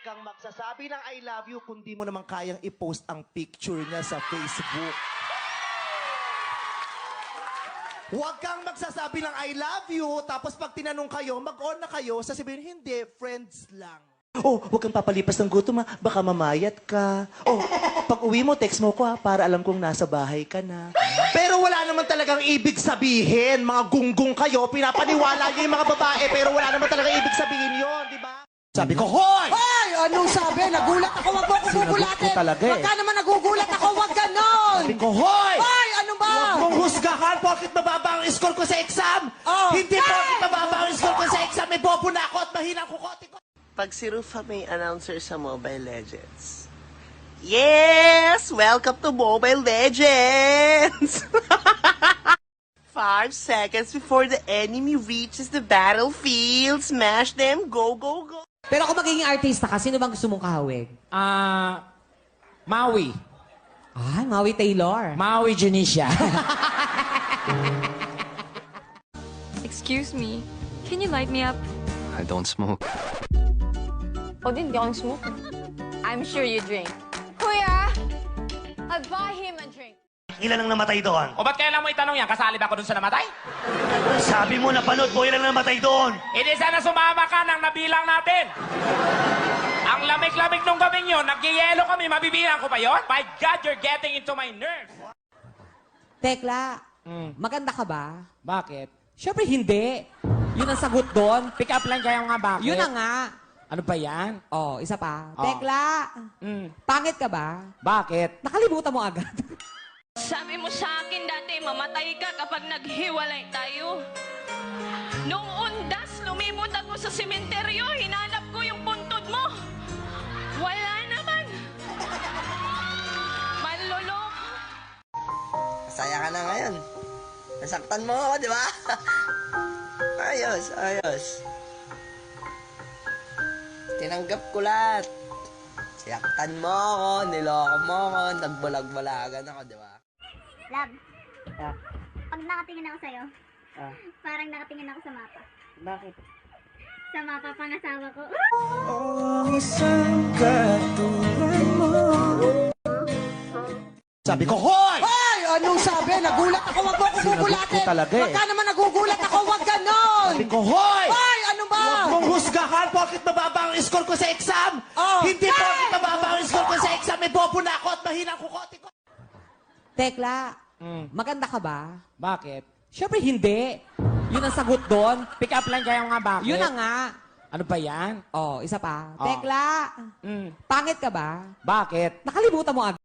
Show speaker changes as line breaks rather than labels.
kang magsasabi ng I love you kung di mo naman kayang i-post ang picture niya sa Facebook. Huwag kang magsasabi ng I love you, tapos pag tinanong kayo, mag-on na kayo, sasabihin, hindi, friends lang. Oh, huwag kang papalipas ng gutom ha, baka mamayat ka. Oh, pag uwi mo, text mo ko ha, para alam kong nasa bahay ka na. Pero wala naman talagang ibig sabihin, mga gunggong kayo, pinapaniwala niyo yung mga babae, pero wala naman talagang ibig sabihin yon, di ba? Sabi ko, hoy!
Hoy! Anong sabi? Nagulat ako, wag mo ako gugulatin.
talaga eh.
Wag ka naman nagugulat ako, wag ganon.
Sabi ko, hoy!
Hoy! Ano ba?
Huwag mong husgahan porkit mababa ang score ko sa exam!
Oh.
Hindi porkit mababa ang score ko sa exam, may bobo na ako at mahina ko kote ko.
Pag si Rufa may announcer sa Mobile Legends. Yes! Welcome to Mobile Legends! 5 seconds before the enemy reaches the battlefield. Smash them. Go, go, go.
Pero kung magiging artista ka, sino bang gusto mong kahawig?
Maui.
Ay, Maui Taylor.
Maui Janisha.
Excuse me, can you light me up?
I don't smoke.
O din, di ako nag-smoke. I'm sure you drink. Kuya, I'll buy him a drink.
Ilan ang namatay doon?
O ba't kailan mo itanong yan? Kasali ba ako dun sa namatay?
Sabi mo, napanood mo, ilan ang namatay doon?
Hindi sana sumama ka nang nabilang natin. Ang lamig-lamig nung gabing yun, nagyayelo kami, mabibilang ko pa yon? My God, you're getting into my nerves.
Tekla, maganda ka ba?
Bakit?
Siyempre hindi. Yun ang sagot doon.
Pick up line kayo nga bakit?
Yun na nga.
Ano ba yan?
Oh, isa pa.
Oh.
Tekla, pangit ka ba?
Bakit?
Nakalimutan mo agad.
Sabi mo sa akin dati, mamatay ka kapag naghiwalay tayo. Nung undas, lumibot ako sa sementeryo, hinanap ko yung puntod mo. Wala naman. Manloloko.
Masaya ka na ngayon. Nasaktan mo ako, di ba? Ayos, ayos. Tinanggap ko lahat. Siyaktan mo ako, niloko mo ako, nagbalag-balagan ako, di ba?
Love, pag nakatingin ako sa'yo, parang nakatingin ako sa mapa.
Bakit?
Sa mapa pangasawa ko.
Sabi ko, hoy!
Hoy! Anong sabi? Nagulat ako, wag mo ako gugulatin.
talaga eh.
Wag ka naman nagugulat ako, wag ganon.
Sabi ko, hoy!
Hoy! Ano ba?
Huwag mong husgahan porkit mababa ang score ko sa exam!
Oh.
Hindi porkit mababa ang score ko sa exam, may bobo na ako at mahina ko kote ko.
Tekla, maganda ka ba?
Bakit?
Siyempre hindi. Yun ang sagot doon.
Pick up line kayo nga bakit?
Yun na nga.
Ano ba yan?
Oh, isa pa.
Oh.
Tekla, pangit ka ba?
Bakit?
Nakalimutan mo agad.